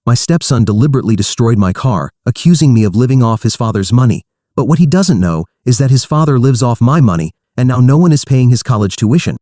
My stepson deliberately destroyed my car, accusing me of living off his father's money. But what he doesn't know is that his father lives off my money, and now no one is paying his college tuition.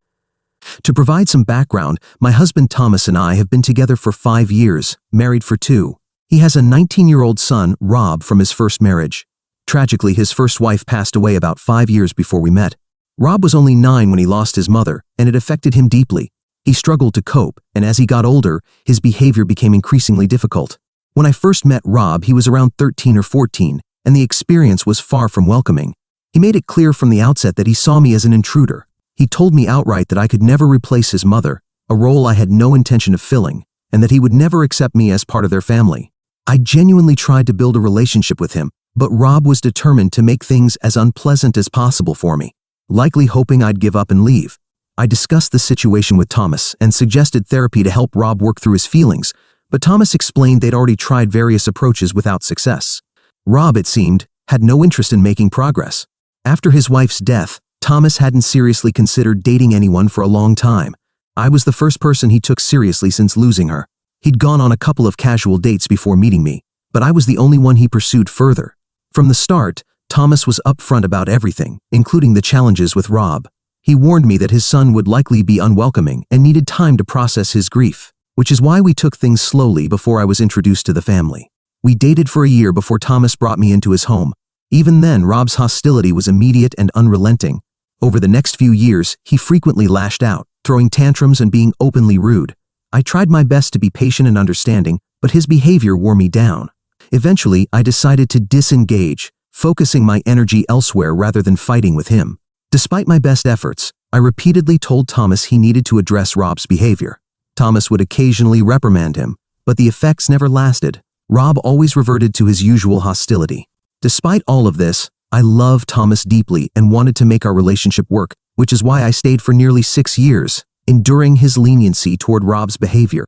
To provide some background, my husband Thomas and I have been together for 5 years, married for 2. He has a 19-year-old son, Rob, from his first marriage. Tragically, his first wife passed away about 5 years before we met. Rob was only 9 when he lost his mother, and it affected him deeply. He struggled to cope, and as he got older, his behavior became increasingly difficult. When I first met Rob, he was around 13 or 14, and the experience was far from welcoming. He made it clear from the outset that he saw me as an intruder. He told me outright that I could never replace his mother, a role I had no intention of filling, and that he would never accept me as part of their family. I genuinely tried to build a relationship with him, but Rob was determined to make things as unpleasant as possible for me, likely hoping I'd give up and leave. I discussed the situation with Thomas and suggested therapy to help Rob work through his feelings, but Thomas explained they'd already tried various approaches without success. Rob, it seemed, had no interest in making progress. After his wife's death, Thomas hadn't seriously considered dating anyone for a long time. I was the first person he took seriously since losing her. He'd gone on a couple of casual dates before meeting me, but I was the only one he pursued further. From the start, Thomas was upfront about everything, including the challenges with Rob. He warned me that his son would likely be unwelcoming and needed time to process his grief, which is why we took things slowly before I was introduced to the family. We dated for a year before Thomas brought me into his home. Even then, Rob's hostility was immediate and unrelenting. Over the next few years, he frequently lashed out, throwing tantrums and being openly rude. I tried my best to be patient and understanding, but his behavior wore me down. Eventually, I decided to disengage, focusing my energy elsewhere rather than fighting with him. Despite my best efforts, I repeatedly told Thomas he needed to address Rob's behavior. Thomas would occasionally reprimand him, but the effects never lasted. Rob always reverted to his usual hostility. Despite all of this, I loved Thomas deeply and wanted to make our relationship work, which is why I stayed for nearly 6 years, enduring his leniency toward Rob's behavior.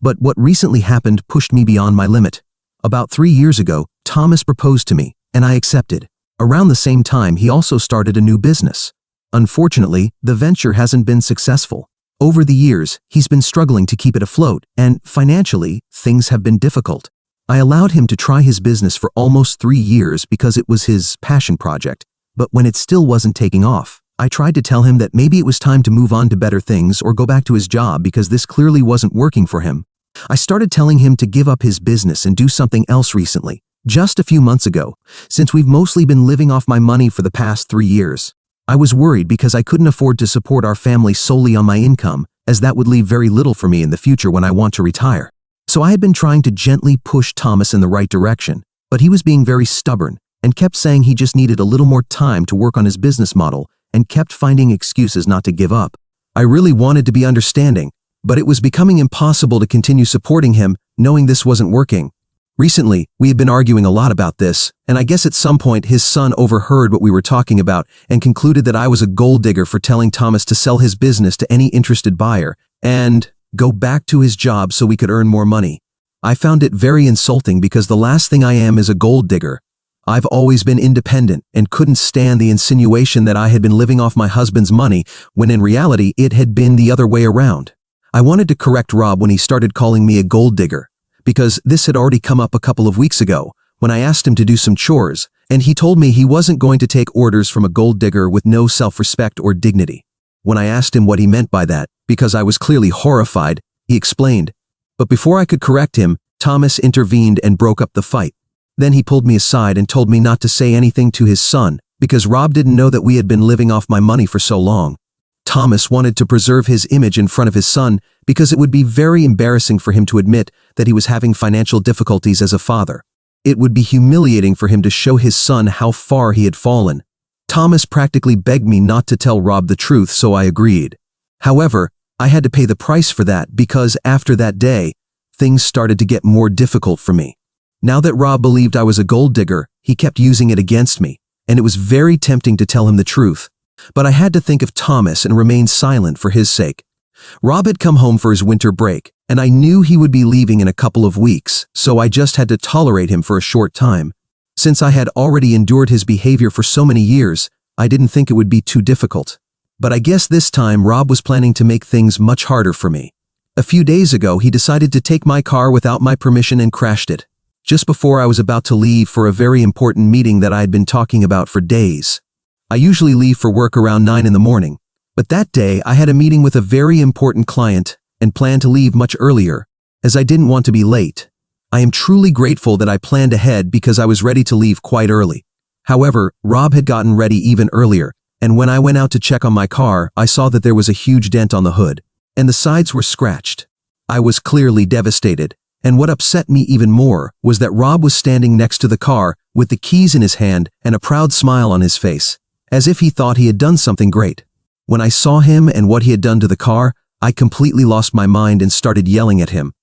But what recently happened pushed me beyond my limit. About 3 years ago, Thomas proposed to me, and I accepted. Around the same time, he also started a new business. Unfortunately, the venture hasn't been successful. Over the years, he's been struggling to keep it afloat, and financially, things have been difficult. I allowed him to try his business for almost 3 years because it was his passion project, but when it still wasn't taking off, I tried to tell him that maybe it was time to move on to better things or go back to his job because this clearly wasn't working for him. I started telling him to give up his business and do something else recently. Just a few months ago, since we've mostly been living off my money for the past 3 years. I was worried because I couldn't afford to support our family solely on my income, as that would leave very little for me in the future when I want to retire. So I had been trying to gently push Thomas in the right direction, but he was being very stubborn and kept saying he just needed a little more time to work on his business model and kept finding excuses not to give up. I really wanted to be understanding, but it was becoming impossible to continue supporting him, knowing this wasn't working. Recently, we had been arguing a lot about this, and I guess at some point his son overheard what we were talking about and concluded that I was a gold digger for telling Thomas to sell his business to any interested buyer and go back to his job so we could earn more money. I found it very insulting because the last thing I am is a gold digger. I've always been independent and couldn't stand the insinuation that I had been living off my husband's money when in reality it had been the other way around. I wanted to correct Rob when he started calling me a gold digger, because this had already come up a couple of weeks ago when I asked him to do some chores, and he told me he wasn't going to take orders from a gold digger with no self-respect or dignity. When I asked him what he meant by that, because I was clearly horrified, he explained. But before I could correct him, Thomas intervened and broke up the fight. Then he pulled me aside and told me not to say anything to his son, because Rob didn't know that we had been living off my money for so long. Thomas wanted to preserve his image in front of his son because it would be very embarrassing for him to admit that he was having financial difficulties as a father. It would be humiliating for him to show his son how far he had fallen. Thomas practically begged me not to tell Rob the truth, so I agreed. However, I had to pay the price for that because after that day, things started to get more difficult for me. Now that Rob believed I was a gold digger, he kept using it against me, and it was very tempting to tell him the truth. But I had to think of Thomas and remain silent for his sake. Rob had come home for his winter break, and I knew he would be leaving in a couple of weeks, so I just had to tolerate him for a short time. Since I had already endured his behavior for so many years, I didn't think it would be too difficult. But I guess this time Rob was planning to make things much harder for me. A few days ago, he decided to take my car without my permission and crashed it, just before I was about to leave for a very important meeting that I had been talking about for days. I usually leave for work around 9 in the morning, but that day I had a meeting with a very important client and planned to leave much earlier, as I didn't want to be late. I am truly grateful that I planned ahead because I was ready to leave quite early. However, Rob had gotten ready even earlier, and when I went out to check on my car, I saw that there was a huge dent on the hood, and the sides were scratched. I was clearly devastated, and what upset me even more was that Rob was standing next to the car with the keys in his hand and a proud smile on his face, as if he thought he had done something great. When I saw him and what he had done to the car, I completely lost my mind and started yelling at him.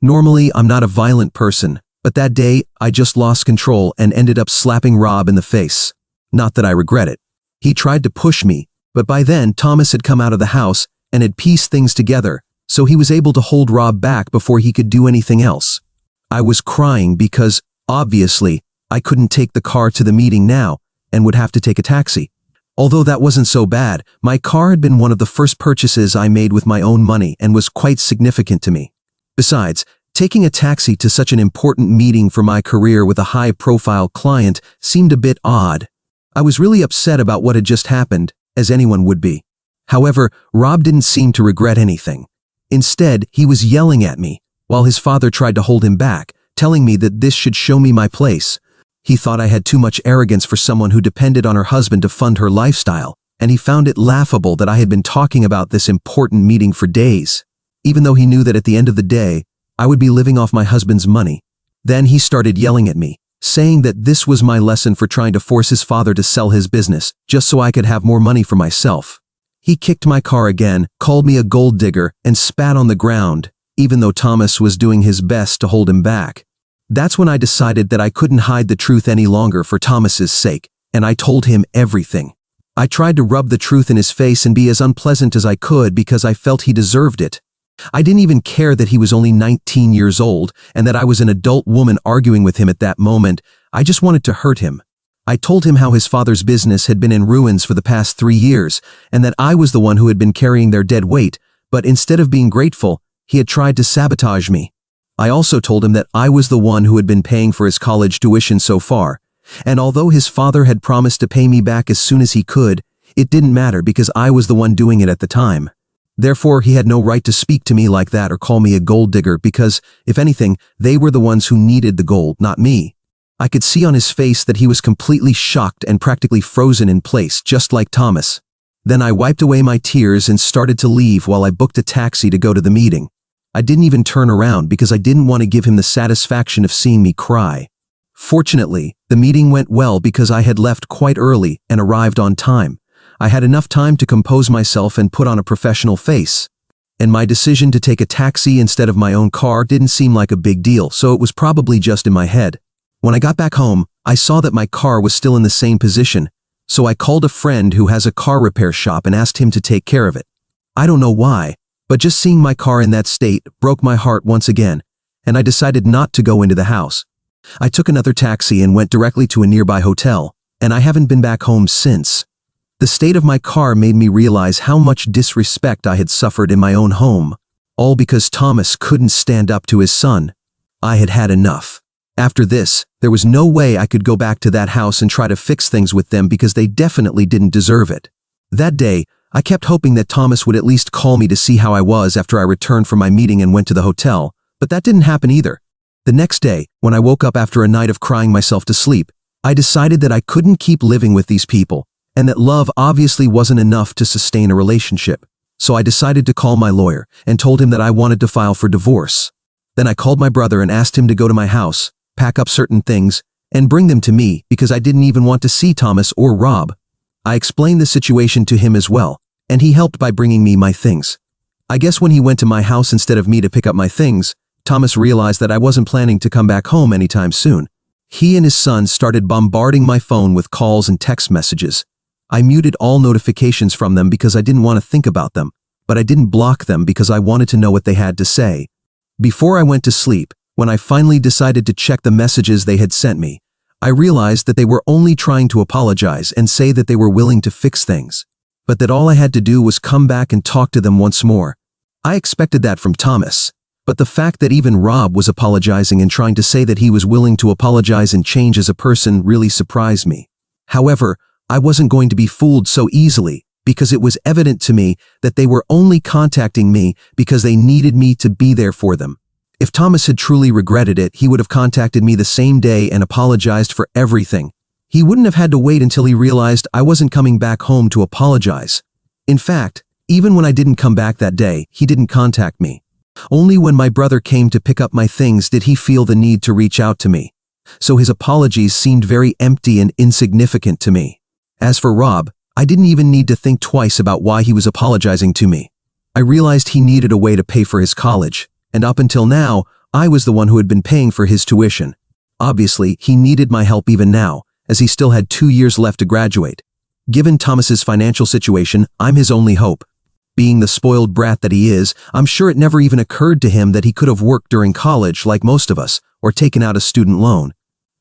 Normally, I'm not a violent person, but that day, I just lost control and ended up slapping Rob in the face. Not that I regret it. He tried to push me, but by then Thomas had come out of the house and had pieced things together, so he was able to hold Rob back before he could do anything else. I was crying because, obviously, I couldn't take the car to the meeting now and would have to take a taxi. Although that wasn't so bad, my car had been one of the first purchases I made with my own money and was quite significant to me. Besides, taking a taxi to such an important meeting for my career with a high-profile client seemed a bit odd. I was really upset about what had just happened, as anyone would be. However, Rob didn't seem to regret anything. Instead, he was yelling at me, while his father tried to hold him back, telling me that this should show me my place. He thought I had too much arrogance for someone who depended on her husband to fund her lifestyle, and he found it laughable that I had been talking about this important meeting for days, even though he knew that at the end of the day, I would be living off my husband's money. Then he started yelling at me, saying that this was my lesson for trying to force his father to sell his business, just so I could have more money for myself. He kicked my car again, called me a gold digger, and spat on the ground, even though Thomas was doing his best to hold him back. That's when I decided that I couldn't hide the truth any longer for Thomas's sake, and I told him everything. I tried to rub the truth in his face and be as unpleasant as I could because I felt he deserved it. I didn't even care that he was only 19 years old and that I was an adult woman arguing with him at that moment. I just wanted to hurt him. I told him how his father's business had been in ruins for the past 3 years and that I was the one who had been carrying their dead weight, but instead of being grateful, he had tried to sabotage me. I also told him that I was the one who had been paying for his college tuition so far, and although his father had promised to pay me back as soon as he could, it didn't matter because I was the one doing it at the time. Therefore, he had no right to speak to me like that or call me a gold digger because, if anything, they were the ones who needed the gold, not me. I could see on his face that he was completely shocked and practically frozen in place, just like Thomas. Then I wiped away my tears and started to leave while I booked a taxi to go to the meeting. I didn't even turn around because I didn't want to give him the satisfaction of seeing me cry. Fortunately, the meeting went well because I had left quite early and arrived on time. I had enough time to compose myself and put on a professional face. And my decision to take a taxi instead of my own car didn't seem like a big deal, so it was probably just in my head. When I got back home, I saw that my car was still in the same position, so I called a friend who has a car repair shop and asked him to take care of it. I don't know why, but just seeing my car in that state broke my heart once again, and I decided not to go into the house. I took another taxi and went directly to a nearby hotel, and I haven't been back home since. The state of my car made me realize how much disrespect I had suffered in my own home, all because Thomas couldn't stand up to his son. I had had enough. After this, there was no way I could go back to that house and try to fix things with them because they definitely didn't deserve it. That day, I kept hoping that Thomas would at least call me to see how I was after I returned from my meeting and went to the hotel, but that didn't happen either. The next day, when I woke up after a night of crying myself to sleep, I decided that I couldn't keep living with these people, and that love obviously wasn't enough to sustain a relationship. So I decided to call my lawyer and told him that I wanted to file for divorce. Then I called my brother and asked him to go to my house, pack up certain things, and bring them to me because I didn't even want to see Thomas or Rob. I explained the situation to him as well, and he helped by bringing me my things. I guess when he went to my house instead of me to pick up my things, Thomas realized that I wasn't planning to come back home anytime soon. He and his son started bombarding my phone with calls and text messages. I muted all notifications from them because I didn't want to think about them, but I didn't block them because I wanted to know what they had to say. Before I went to sleep, when I finally decided to check the messages they had sent me, I realized that they were only trying to apologize and say that they were willing to fix things, but that all I had to do was come back and talk to them once more. I expected that from Thomas. But the fact that even Rob was apologizing and trying to say that he was willing to apologize and change as a person really surprised me. However, I wasn't going to be fooled so easily, because it was evident to me that they were only contacting me because they needed me to be there for them. If Thomas had truly regretted it, he would have contacted me the same day and apologized for everything. He wouldn't have had to wait until he realized I wasn't coming back home to apologize. In fact, even when I didn't come back that day, he didn't contact me. Only when my brother came to pick up my things did he feel the need to reach out to me. So his apologies seemed very empty and insignificant to me. As for Rob, I didn't even need to think twice about why he was apologizing to me. I realized he needed a way to pay for his college, and up until now, I was the one who had been paying for his tuition. Obviously, he needed my help even now, as he still had 2 years left to graduate. Given Thomas's financial situation, I'm his only hope. Being the spoiled brat that he is, I'm sure it never even occurred to him that he could have worked during college like most of us, or taken out a student loan.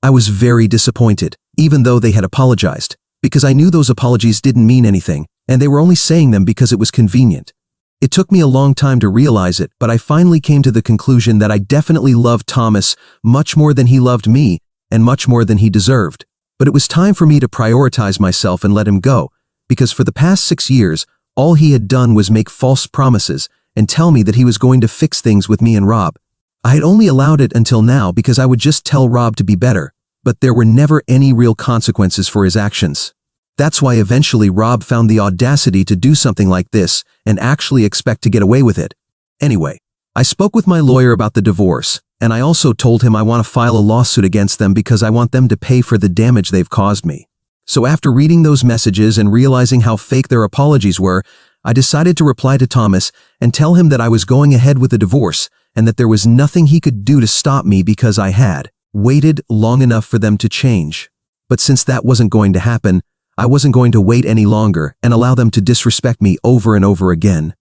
I was very disappointed, even though they had apologized, because I knew those apologies didn't mean anything, and they were only saying them because it was convenient. It took me a long time to realize it, but I finally came to the conclusion that I definitely loved Thomas much more than he loved me, and much more than he deserved. But it was time for me to prioritize myself and let him go, because for the past 6 years, all he had done was make false promises and tell me that he was going to fix things with me and Rob. I had only allowed it until now because I would just tell Rob to be better, but there were never any real consequences for his actions. That's why eventually Rob found the audacity to do something like this and actually expect to get away with it. Anyway, I spoke with my lawyer about the divorce, and I also told him I want to file a lawsuit against them because I want them to pay for the damage they've caused me. So after reading those messages and realizing how fake their apologies were, I decided to reply to Thomas and tell him that I was going ahead with the divorce and that there was nothing he could do to stop me because I had waited long enough for them to change. But since that wasn't going to happen, I wasn't going to wait any longer and allow them to disrespect me over and over again.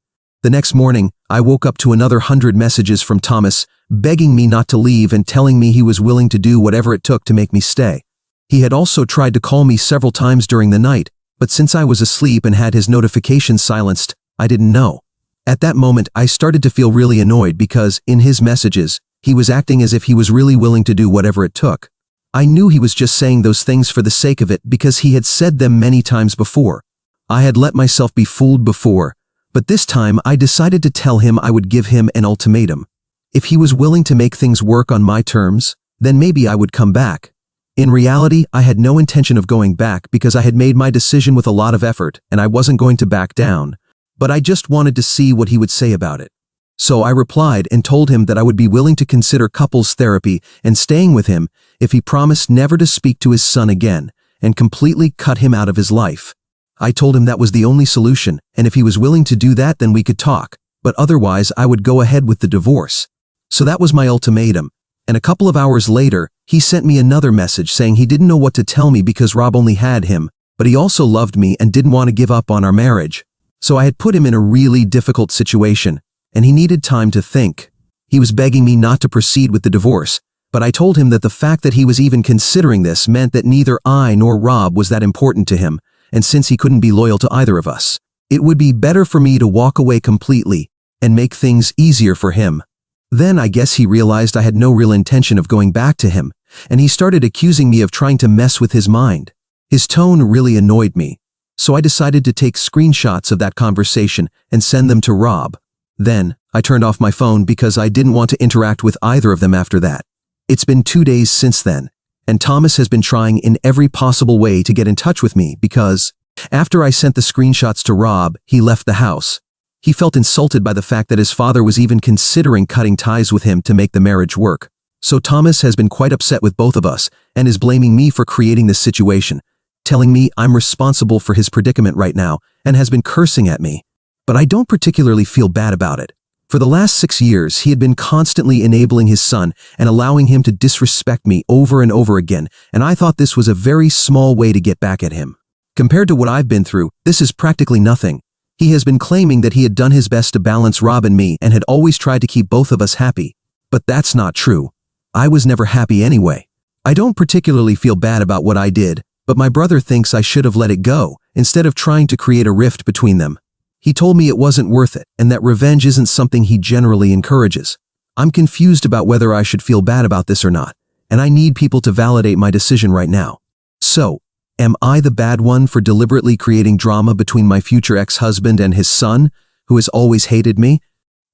The next morning, I woke up to another 100 messages from Thomas, begging me not to leave and telling me he was willing to do whatever it took to make me stay. He had also tried to call me several times during the night, but since I was asleep and had his notifications silenced, I didn't know. At that moment, I started to feel really annoyed because, in his messages, he was acting as if he was really willing to do whatever it took. I knew he was just saying those things for the sake of it because he had said them many times before. I had let myself be fooled before, but this time I decided to tell him I would give him an ultimatum. If he was willing to make things work on my terms, then maybe I would come back. In reality, I had no intention of going back because I had made my decision with a lot of effort and I wasn't going to back down, but I just wanted to see what he would say about it. So I replied and told him that I would be willing to consider couples therapy and staying with him if he promised never to speak to his son again and completely cut him out of his life. I told him that was the only solution, and if he was willing to do that then we could talk, but otherwise I would go ahead with the divorce. So that was my ultimatum, and a couple of hours later, he sent me another message saying he didn't know what to tell me because Rob only had him, but he also loved me and didn't want to give up on our marriage. So I had put him in a really difficult situation, and he needed time to think. He was begging me not to proceed with the divorce, but I told him that the fact that he was even considering this meant that neither I nor Rob was that important to him, and since he couldn't be loyal to either of us, it would be better for me to walk away completely and make things easier for him. Then I guess he realized I had no real intention of going back to him, and he started accusing me of trying to mess with his mind. His tone really annoyed me, so I decided to take screenshots of that conversation and send them to Rob. Then, I turned off my phone because I didn't want to interact with either of them after that. It's been 2 days since then, and Thomas has been trying in every possible way to get in touch with me because, after I sent the screenshots to Rob, he left the house. He felt insulted by the fact that his father was even considering cutting ties with him to make the marriage work. So Thomas has been quite upset with both of us and is blaming me for creating this situation, telling me I'm responsible for his predicament right now and has been cursing at me. But I don't particularly feel bad about it. For the last 6 years, he had been constantly enabling his son and allowing him to disrespect me over and over again, and I thought this was a very small way to get back at him. Compared to what I've been through, this is practically nothing. He has been claiming that he had done his best to balance Rob and me and had always tried to keep both of us happy. But that's not true. I was never happy anyway. I don't particularly feel bad about what I did, but my brother thinks I should have let it go, instead of trying to create a rift between them. He told me it wasn't worth it and that revenge isn't something he generally encourages. I'm confused about whether I should feel bad about this or not, and I need people to validate my decision right now. So, am I the bad one for deliberately creating drama between my future ex-husband and his son, who has always hated me?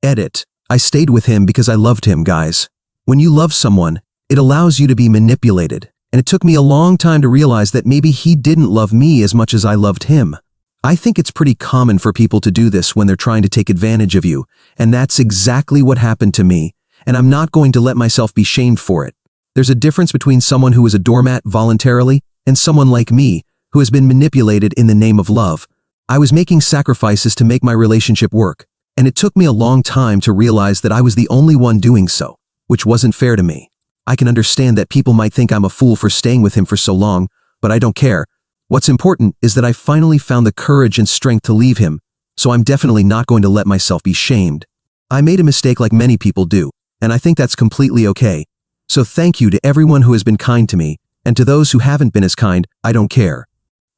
Edit. I stayed with him because I loved him, guys. When you love someone, it allows you to be manipulated, and it took me a long time to realize that maybe he didn't love me as much as I loved him. I think it's pretty common for people to do this when they're trying to take advantage of you, and that's exactly what happened to me, and I'm not going to let myself be shamed for it. There's a difference between someone who is a doormat voluntarily and someone like me, who has been manipulated in the name of love. I was making sacrifices to make my relationship work, and it took me a long time to realize that I was the only one doing so, which wasn't fair to me. I can understand that people might think I'm a fool for staying with him for so long, but I don't care. What's important is that I finally found the courage and strength to leave him, so I'm definitely not going to let myself be shamed. I made a mistake like many people do, and I think that's completely okay. So thank you to everyone who has been kind to me, and to those who haven't been as kind, I don't care.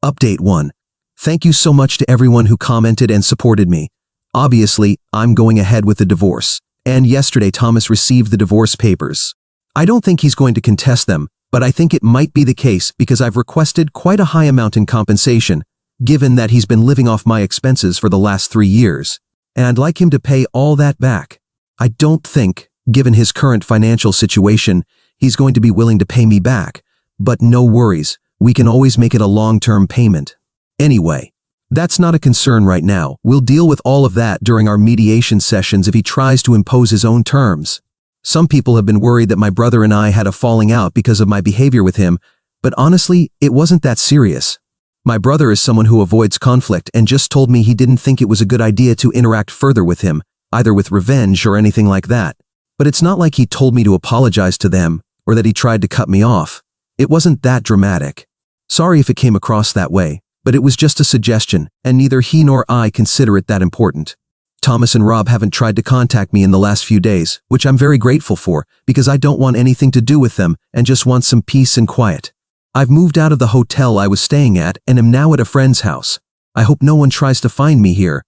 Update 1. Thank you so much to everyone who commented and supported me. Obviously, I'm going ahead with the divorce, and yesterday Thomas received the divorce papers. I don't think he's going to contest them, but I think it might be the case because I've requested quite a high amount in compensation, given that he's been living off my expenses for the last 3 years, and I'd like him to pay all that back. I don't think, given his current financial situation, he's going to be willing to pay me back, but no worries, we can always make it a long-term payment. Anyway, that's not a concern right now. We'll deal with all of that during our mediation sessions if he tries to impose his own terms. Some people have been worried that my brother and I had a falling out because of my behavior with him, but honestly, it wasn't that serious. My brother is someone who avoids conflict and just told me he didn't think it was a good idea to interact further with him, either with revenge or anything like that. But it's not like he told me to apologize to them or that he tried to cut me off. It wasn't that dramatic. Sorry if it came across that way, but it was just a suggestion, and neither he nor I consider it that important. Thomas and Rob haven't tried to contact me in the last few days, which I'm very grateful for, because I don't want anything to do with them and just want some peace and quiet. I've moved out of the hotel I was staying at and am now at a friend's house. I hope no one tries to find me here.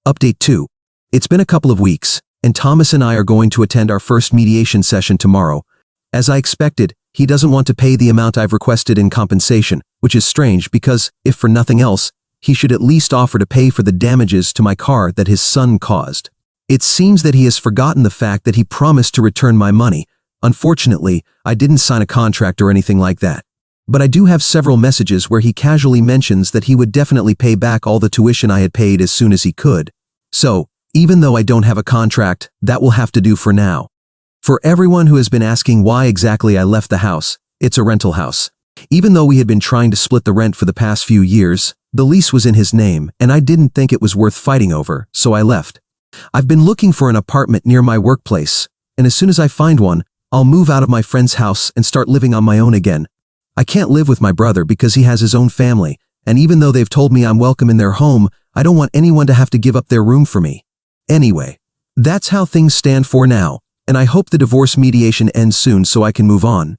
Update 2. It's been a couple of weeks, and Thomas and I are going to attend our first mediation session tomorrow. As I expected, he doesn't want to pay the amount I've requested in compensation, which is strange because, if for nothing else, he should at least offer to pay for the damages to my car that his son caused. It seems that he has forgotten the fact that he promised to return my money. Unfortunately, I didn't sign a contract or anything like that. But I do have several messages where he casually mentions that he would definitely pay back all the tuition I had paid as soon as he could. So, even though I don't have a contract, that will have to do for now. For everyone who has been asking why exactly I left the house, it's a rental house. Even though we had been trying to split the rent for the past few years, the lease was in his name and I didn't think it was worth fighting over, so I left. I've been looking for an apartment near my workplace, and as soon as I find one, I'll move out of my friend's house and start living on my own again. I can't live with my brother because he has his own family, and even though they've told me I'm welcome in their home, I don't want anyone to have to give up their room for me. Anyway, that's how things stand for now, and I hope the divorce mediation ends soon so I can move on.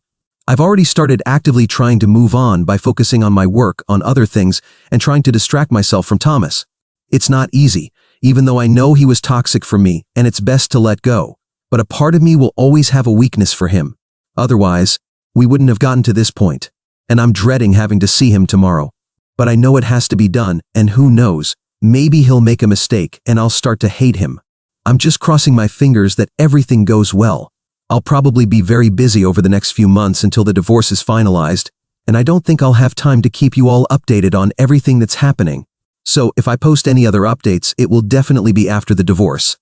I've already started actively trying to move on by focusing on my work, on other things, and trying to distract myself from Thomas. It's not easy, even though I know he was toxic for me and it's best to let go, but a part of me will always have a weakness for him. Otherwise, we wouldn't have gotten to this point, and I'm dreading having to see him tomorrow. But I know it has to be done, and who knows, maybe he'll make a mistake and I'll start to hate him. I'm just crossing my fingers that everything goes well. I'll probably be very busy over the next few months until the divorce is finalized, and I don't think I'll have time to keep you all updated on everything that's happening. So if I post any other updates, it will definitely be after the divorce.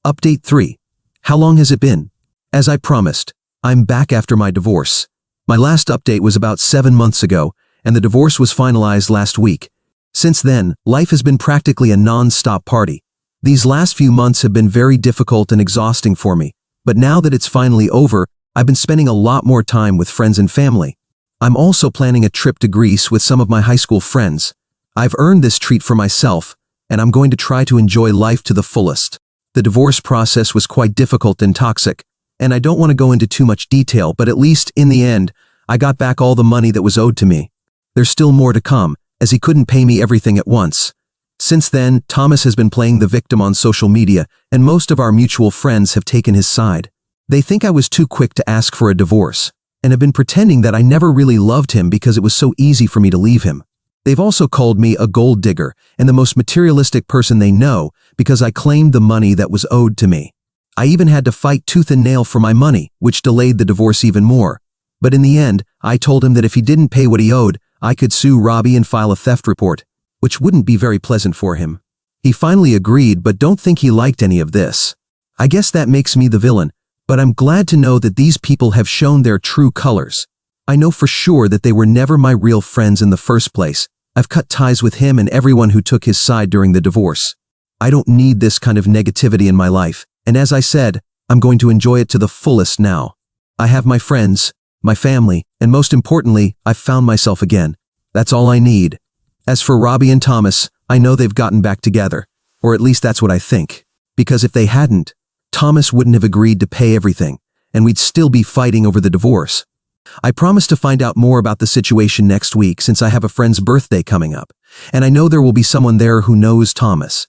Update 3. How long has it been? As I promised, I'm back after my divorce. My last update was about 7 months ago, and the divorce was finalized last week. Since then, life has been practically a non-stop party. These last few months have been very difficult and exhausting for me. But now that it's finally over, I've been spending a lot more time with friends and family. I'm also planning a trip to Greece with some of my high school friends. I've earned this treat for myself, and I'm going to try to enjoy life to the fullest. The divorce process was quite difficult and toxic, and I don't want to go into too much detail, but at least in the end, I got back all the money that was owed to me. There's still more to come, as he couldn't pay me everything at once. Since then, Thomas has been playing the victim on social media, and most of our mutual friends have taken his side. They think I was too quick to ask for a divorce, and have been pretending that I never really loved him because it was so easy for me to leave him. They've also called me a gold digger and the most materialistic person they know because I claimed the money that was owed to me. I even had to fight tooth and nail for my money, which delayed the divorce even more. But in the end, I told him that if he didn't pay what he owed, I could sue Robbie and file a theft report, which wouldn't be very pleasant for him. He finally agreed, but don't think he liked any of this. I guess that makes me the villain, but I'm glad to know that these people have shown their true colors. I know for sure that they were never my real friends in the first place. I've cut ties with him and everyone who took his side during the divorce. I don't need this kind of negativity in my life, and as I said, I'm going to enjoy it to the fullest now. I have my friends, my family, and most importantly, I've found myself again. That's all I need. As for Robbie and Thomas, I know they've gotten back together, or at least that's what I think. Because if they hadn't, Thomas wouldn't have agreed to pay everything, and we'd still be fighting over the divorce. I promise to find out more about the situation next week since I have a friend's birthday coming up, and I know there will be someone there who knows Thomas.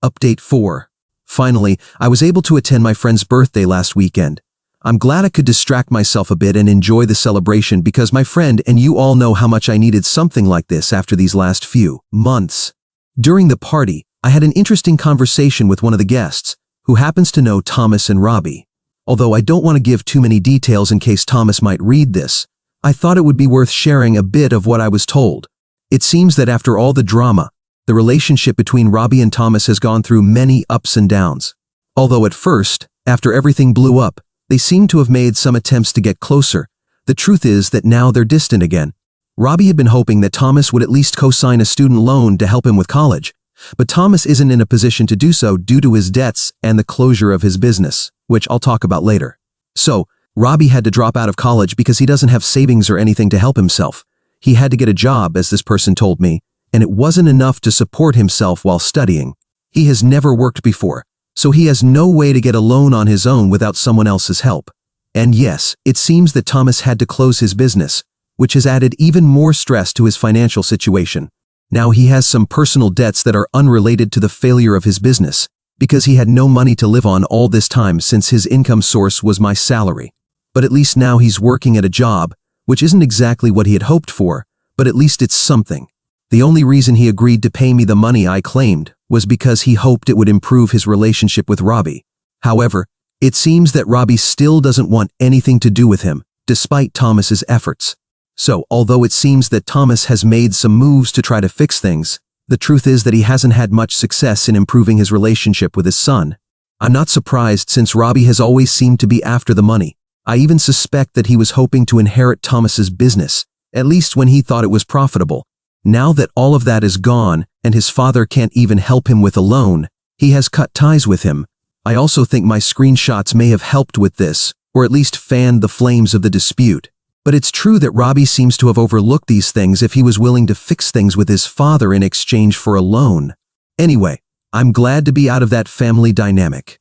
Update 4. Finally, I was able to attend my friend's birthday last weekend. I'm glad I could distract myself a bit and enjoy the celebration because my friend and you all know how much I needed something like this after these last few months. During the party, I had an interesting conversation with one of the guests, who happens to know Thomas and Robbie. Although I don't want to give too many details in case Thomas might read this, I thought it would be worth sharing a bit of what I was told. It seems that after all the drama, the relationship between Robbie and Thomas has gone through many ups and downs. Although at first, after everything blew up, they seem to have made some attempts to get closer, the truth is that now they're distant again. Robbie had been hoping that Thomas would at least co-sign a student loan to help him with college, but Thomas isn't in a position to do so due to his debts and the closure of his business, which I'll talk about later. So, Robbie had to drop out of college because he doesn't have savings or anything to help himself. He had to get a job, as this person told me, and it wasn't enough to support himself while studying. He has never worked before, so he has no way to get a loan on his own without someone else's help. And yes, it seems that Thomas had to close his business, which has added even more stress to his financial situation. Now he has some personal debts that are unrelated to the failure of his business, because he had no money to live on all this time since his income source was my salary. But at least now he's working at a job, which isn't exactly what he had hoped for, but at least it's something. The only reason he agreed to pay me the money I claimed was because he hoped it would improve his relationship with Robbie. However, it seems that Robbie still doesn't want anything to do with him, despite Thomas's efforts. So, although it seems that Thomas has made some moves to try to fix things, the truth is that he hasn't had much success in improving his relationship with his son. I'm not surprised since Robbie has always seemed to be after the money. I even suspect that he was hoping to inherit Thomas's business, at least when he thought it was profitable. Now that all of that is gone and his father can't even help him with a loan, he has cut ties with him. I also think my screenshots may have helped with this, or at least fanned the flames of the dispute. But it's true that Robbie seems to have overlooked these things if he was willing to fix things with his father in exchange for a loan. Anyway, I'm glad to be out of that family dynamic.